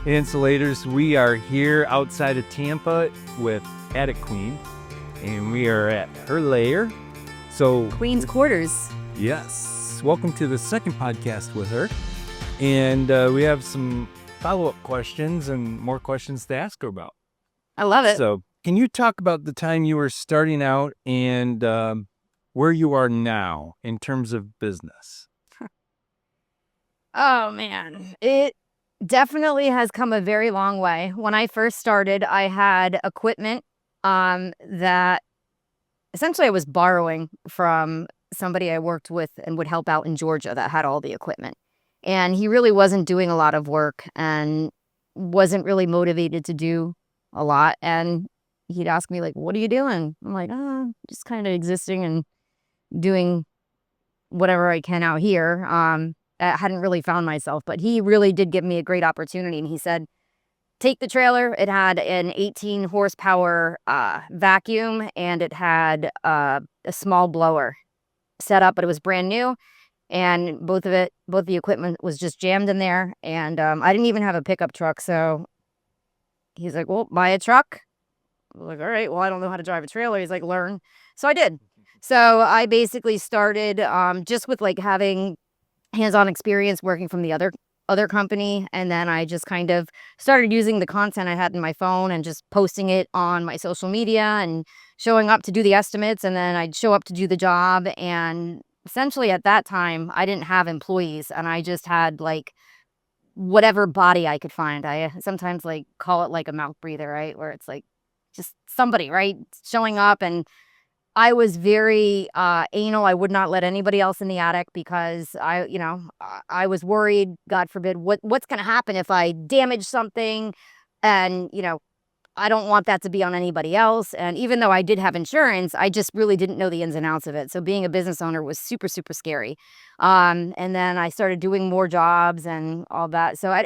Insulators. We are here outside of Tampa with Attic Queen, and we are at her lair. So Queen's Quarters. Yes. Welcome to the second podcast with her. And we have some follow-up questions and more questions to ask her about. I love it. So can you talk about the time you were starting out and where you are now in terms of business? Oh, man. It definitely has come a very long way. When I first started, I had equipment that essentially I was borrowing from somebody I worked with and would help out in Georgia that had all the equipment. And he really wasn't doing a lot of work and wasn't really motivated to do a lot. And he'd ask me, like, what are you doing? I'm like, just kind of existing and doing whatever I can out here. I hadn't really found myself, but he really did give me a great opportunity. And he said, take the trailer. It had an 18 horsepower vacuum, and it had a small blower set up, but it was brand new. And both the equipment was just jammed in there. And I didn't even have a pickup truck. So he's like, well, buy a truck. I was like, all right, well, I don't know how to drive a trailer. He's like, learn. So I did. So I basically started just with like having hands-on experience working from the other company. And then I just kind of started using the content I had in my phone and just posting it on my social media and showing up to do the estimates. And then I'd show up to do the job. And essentially at that time, I didn't have employees, and I just had like whatever body I could find. I sometimes like call it like a mouth breather, right? Where it's like just somebody, right, showing up. And I was very anal. I would not let anybody else in the attic because I was worried, God forbid, what's going to happen if I damage something. And, I don't want that to be on anybody else. And even though I did have insurance, I just really didn't know the ins and outs of it. So being a business owner was super, super scary. And then I started doing more jobs and all that. So,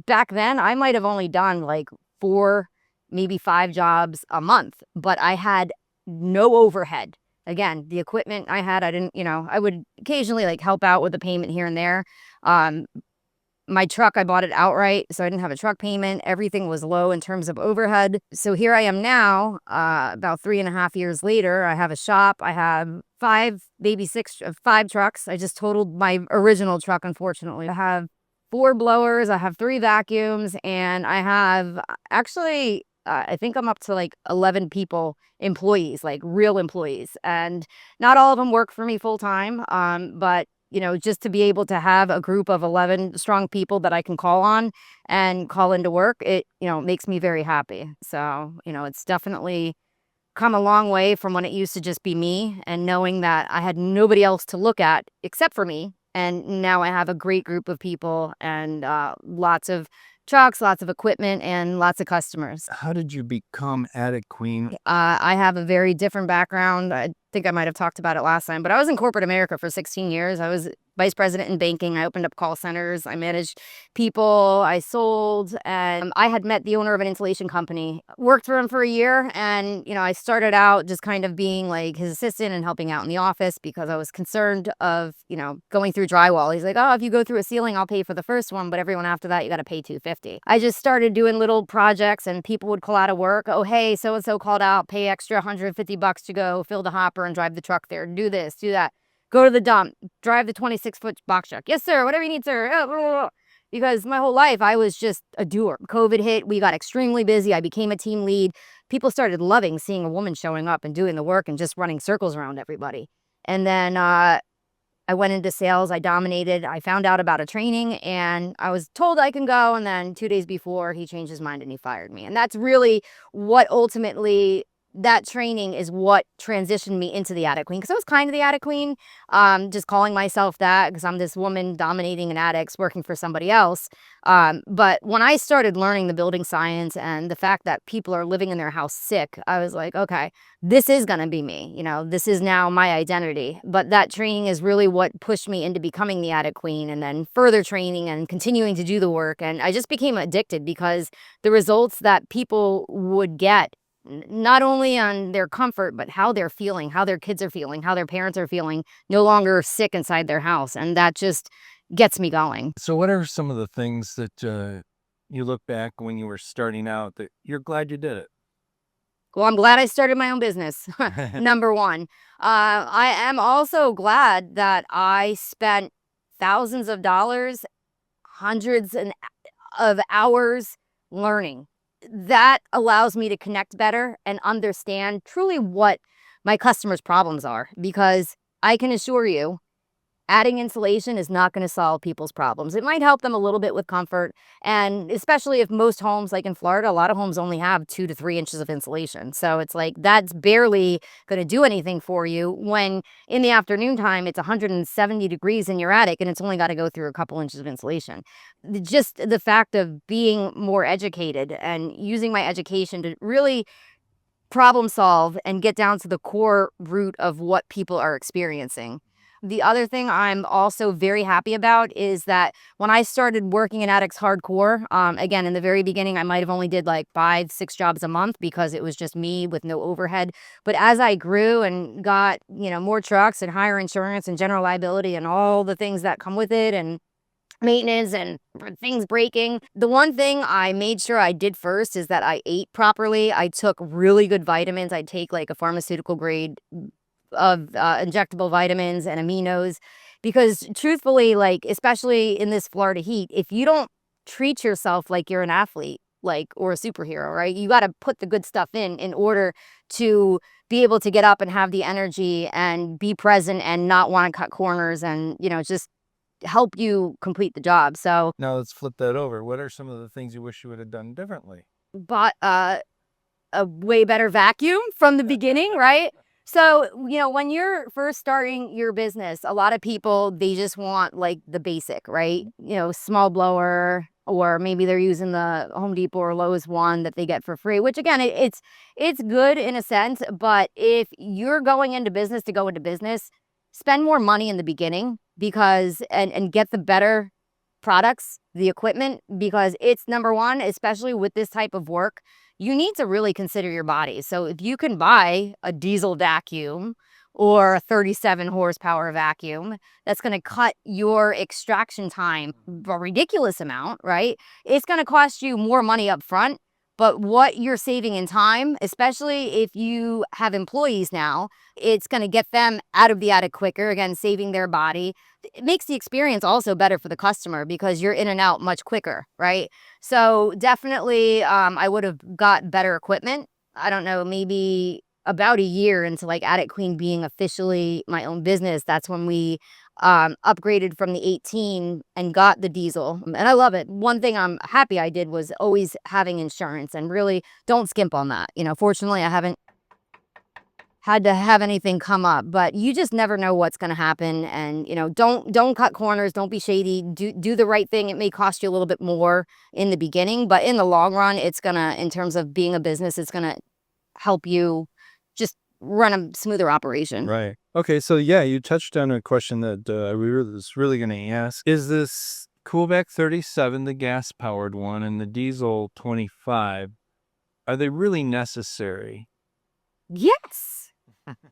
back then I might have only done like 4, maybe 5 jobs a month, but I had no overhead. Again, the equipment I had, I didn't, I would occasionally like help out with the payment here and there. My truck, I bought it outright, so I didn't have a truck payment. Everything was low in terms of overhead. So here I am now, about 3.5 years later. I have a shop. I have 5 trucks. I just totaled my original truck, unfortunately. I have 4 blowers. I have 3 vacuums, and I have actually, I think I'm up to like 11 employees, like real employees. And not all of them work for me full time, but just to be able to have a group of 11 strong people that I can call on and call into work, it, makes me very happy. So, it's definitely come a long way from when it used to just be me, and knowing that I had nobody else to look at except for me. And now I have a great group of people and lots of trucks, lots of equipment, and lots of customers. How did you become Attic Queen? I have a very different background. I think I might have talked about it last time, but I was in corporate America for 16 years. I was vice president in banking. I opened up call centers. I managed people. I sold, and I had met the owner of an insulation company, worked for him for a year. And, I started out just kind of being like his assistant and helping out in the office because I was concerned of, going through drywall. He's like, oh, if you go through a ceiling, I'll pay for the first one, but everyone after that, you got to pay $250. I just started doing little projects, and people would call out of work. Oh, hey, so-and-so called out, pay extra $150 to go fill the hopper and drive the truck there. Do this, do that. Go to the dump, drive the 26-foot box truck. Yes, sir. Whatever you need, sir. Because my whole life, I was just a doer. COVID hit. We got extremely busy. I became a team lead. People started loving seeing a woman showing up and doing the work and just running circles around everybody. And then I went into sales. I dominated. I found out about a training, and I was told I can go. And then 2 days before, he changed his mind and he fired me. And that's really what ultimately, that training is what transitioned me into the Attic Queen, because I was kind of the Attic Queen, just calling myself that because I'm this woman dominating in attics working for somebody else. But when I started learning the building science and the fact that people are living in their house sick, I was like, okay, this is going to be me. This is now my identity. But that training is really what pushed me into becoming the Attic Queen, and then further training and continuing to do the work. And I just became addicted because the results that people would get, not only on their comfort, but how they're feeling, how their kids are feeling, how their parents are feeling, no longer sick inside their house. And that just gets me going. So what are some of the things that you look back when you were starting out that you're glad you did it? Well, I'm glad I started my own business, number one. I am also glad that I spent thousands of dollars, of hours learning. That allows me to connect better and understand truly what my customers' problems are, because I can assure you, adding insulation is not going to solve people's problems. It might help them a little bit with comfort, and especially if most homes, like in Florida, a lot of homes only have 2 to 3 inches of insulation. So it's like that's barely going to do anything for you when in the afternoon time it's 170 degrees in your attic and it's only got to go through a couple inches of insulation. Just the fact of being more educated and using my education to really problem solve and get down to the core root of what people are experiencing. The other thing I'm also very happy about is that when I started working in attics hardcore, again, in the very beginning, I might have only did like 5, 6 jobs a month because it was just me with no overhead. But as I grew and got, more trucks and higher insurance and general liability and all the things that come with it, and maintenance and things breaking. The one thing I made sure I did first is that I ate properly. I took really good vitamins. I take like a pharmaceutical grade of injectable vitamins and aminos, because truthfully, like, especially in this Florida heat, if you don't treat yourself like you're an athlete, like, or a superhero, right? You got to put the good stuff in order to be able to get up and have the energy and be present and not want to cut corners and, just help you complete the job. So Now let's flip that over. What are some of the things you wish you would have done differently? bought a way better vacuum from the beginning, right? So, when you're first starting your business, a lot of people, they just want like the basic, right? Small blower, or maybe they're using the Home Depot or Lowe's one that they get for free, which again, it's good in a sense, but if you're going into business to go into business, spend more money in the beginning, because and get the better products, the equipment, because it's number one, especially with this type of work, you need to really consider your body. So if you can buy a diesel vacuum or a 37 horsepower vacuum, that's going to cut your extraction time a ridiculous amount, right? It's going to cost you more money up front, but what you're saving in time, especially if you have employees now, it's going to get them out of the attic quicker, again, saving their body. It makes the experience also better for the customer because you're in and out much quicker, right? So definitely, I would have got better equipment. I don't know, maybe about a year into like Attic Queen being officially my own business, that's when we upgraded from the 18 and got the diesel. And I love it. One thing I'm happy I did was always having insurance, and really don't skimp on that. Fortunately, I haven't had to have anything come up, but you just never know what's going to happen. And don't cut corners, don't be shady, do the right thing. It may cost you a little bit more in the beginning, but in the long run, it's gonna, in terms of being a business, it's gonna help you just run a smoother operation. Right. Okay. So yeah, you touched on a question that was really going to ask. Is this CoolVac37, the gas powered one, and the Diesel 25, are they really necessary? Yes,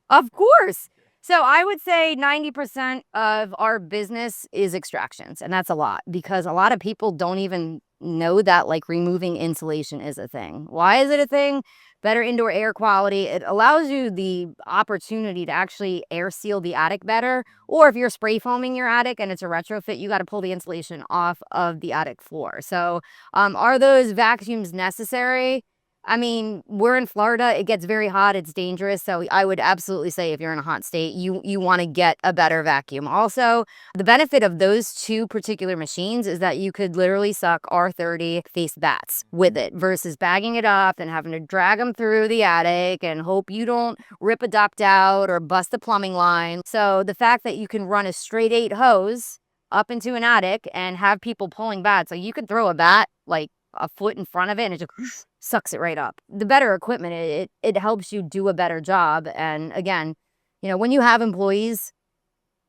of course. So I would say 90% of our business is extractions, and that's a lot because a lot of people don't even know that like removing insulation is a thing. Why is it a thing? Better indoor air quality. It allows you the opportunity to actually air seal the attic better. Or if you're spray foaming your attic and it's a retrofit, you got to pull the insulation off of the attic floor. So are those vacuums necessary? I mean, we're in Florida. It gets very hot. It's dangerous. So I would absolutely say if you're in a hot state, you want to get a better vacuum. Also, the benefit of those two particular machines is that you could literally suck R30 face bats with it versus bagging it up and having to drag them through the attic and hope you don't rip a duct out or bust a plumbing line. So the fact that you can run a straight 8 hose up into an attic and have people pulling bats, so you could throw a bat like a foot in front of it and it just sucks it right up. The better equipment, it helps you do a better job. And again, when you have employees,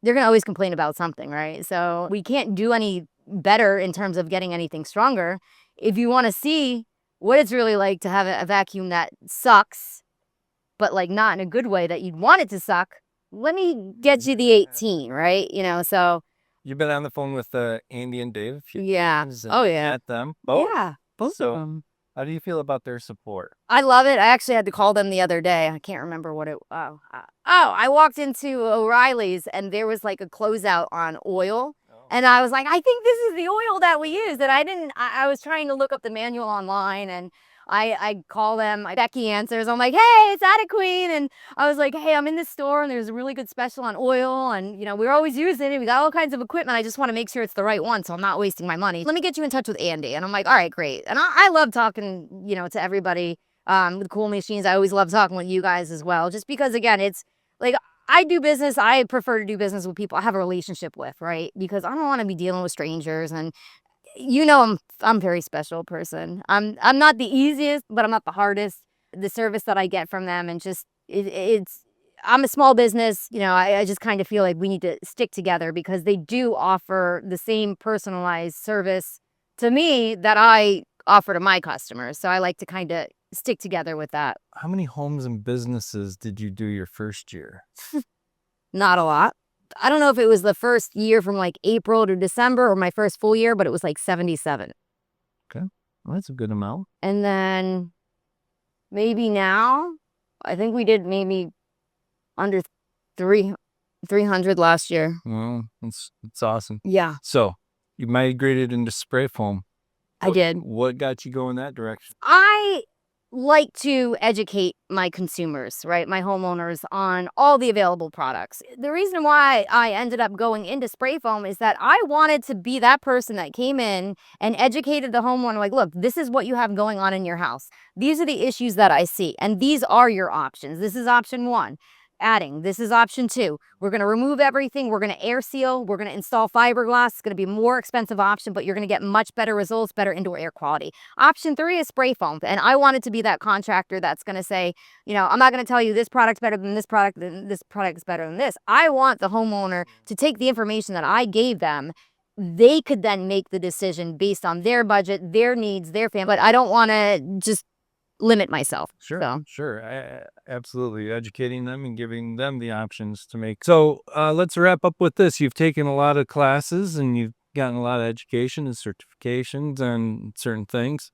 they're gonna always complain about something, right? So we can't do any better in terms of getting anything stronger. If you want to see what it's really like to have a vacuum that sucks, but like not in a good way that you'd want it to suck, let me get you the 18, right? So You've been on the phone with Andy and Dave a few yeah. times. Oh yeah. Met them both. Yeah. Both So- of them. How do you feel about their support? I love it. I actually had to call them the other day. I can't remember what it. I walked into O'Reilly's and there was like a closeout on oil, and I was like, I think this is the oil that we use. And I didn't. I was trying to look up the manual online, and I call them. Becky answers. I'm like, hey, it's Ada Queen, and I was like, hey, I'm in this store and there's a really good special on oil, and we're always using it. We got all kinds of equipment. I just want to make sure it's the right one, so I'm not wasting my money. Let me get you in touch with Andy. And I'm like, all right, great. And I love talking, to everybody with Cool Machines. I always love talking with you guys as well, just because again, it's like I do business. I prefer to do business with people I have a relationship with, right? Because I don't want to be dealing with strangers, and I'm a very special person. I'm not the easiest, but I'm not the hardest. The service that I get from them, and just it's I'm a small business. I just kind of feel like we need to stick together because they do offer the same personalized service to me that I offer to my customers. So I like to kind of stick together with that. How many homes and businesses did you do your first year? Not a lot. I don't know if it was the first year from like April to December or my first full year, but it was like 77. Well, that's a good amount. And then maybe now, I think we did maybe under 300 last year. Well, it's awesome. Yeah, So you migrated into spray foam. I did. What got you going that direction? I like to educate my consumers, right? My homeowners on all the available products. The reason why I ended up going into spray foam is that I wanted to be that person that came in and educated the homeowner, like, look, this is what you have going on in your house. These are the issues that I see, and these are your options. This is option 1. Adding. This is option 2. We're going to remove everything. We're going to air seal. We're going to install fiberglass. It's going to be a more expensive option, but you're going to get much better results, better indoor air quality. Option 3 is spray foam. And I wanted to be that contractor that's going to say, I'm not going to tell you this product's better than this product, then this product is better than this. I want the homeowner to take the information that I gave them. They could then make the decision based on their budget, their needs, their family. But I don't want to just limit myself. Sure. Absolutely. Educating them and giving them the options to make. So let's wrap up with this. You've taken a lot of classes and you've gotten a lot of education and certifications on certain things.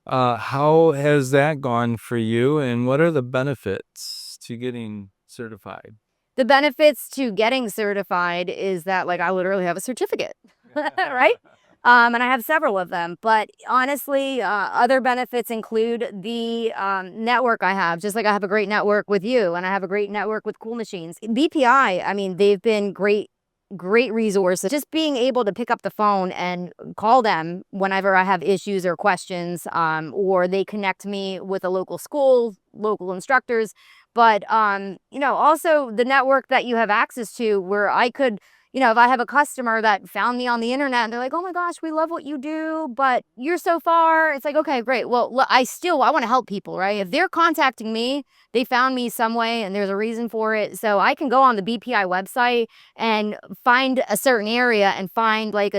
How has that gone for you, and what are the benefits to getting certified? The benefits to getting certified is that, like, I literally have a certificate, right? And I have several of them. But honestly, other benefits include the network I have. Just like I have a great network with you, and I have a great network with Cool Machines. BPI, I mean, they've been great resources. Just being able to pick up the phone and call them whenever I have issues or questions, or they connect me with a local school, local instructors. But, also the network that you have access to, where I could, if I have a customer that found me on the internet and they're like, oh my gosh, we love what you do, but you're so far. It's like, okay, great. Well, I want to help people, right? If they're contacting me, they found me some way and there's a reason for it. So I can go on the BPI website and find a certain area and find like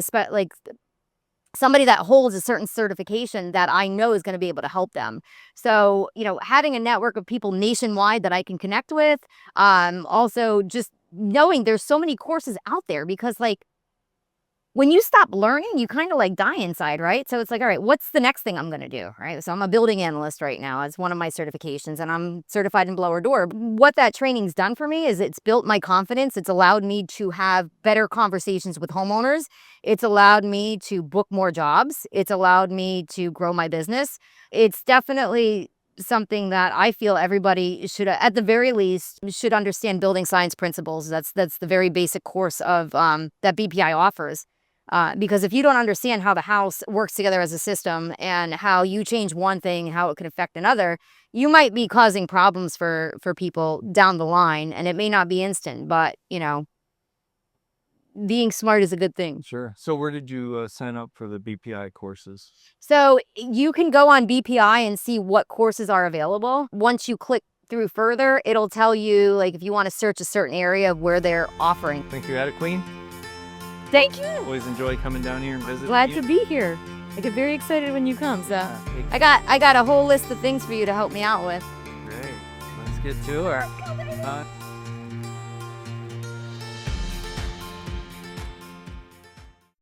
somebody that holds a certain certification that I know is going to be able to help them. So, having a network of people nationwide that I can connect with, also just knowing there's so many courses out there, because like when you stop learning, you kind of like die inside, right? So it's like, all right, what's the next thing I'm going to do, right? So I'm a building analyst right now. It's one of my certifications, and I'm certified in blower door. What that training's done for me is it's built my confidence. It's allowed me to have better conversations with homeowners. It's allowed me to book more jobs. It's allowed me to grow my business. It's definitely something that I feel everybody should, at the very least, should understand building science principles. That's the very basic course of that BPI offers. Because if you don't understand how the house works together as a system and how you change one thing, how it can affect another, you might be causing problems for people down the line, and it may not be instant, but being smart is a good thing. Sure. So where did you sign up for the BPI courses? So you can go on BPI and see what courses are available. Once you click through further, it'll tell you like if you want to search a certain area of where they're offering. Thank you, Ada Queen. Thank you. Always enjoy coming down here and visiting. Glad you. to be here. I get very excited when you come. So Yeah, I got a whole list of things for you to help me out with. great. Let's get to it.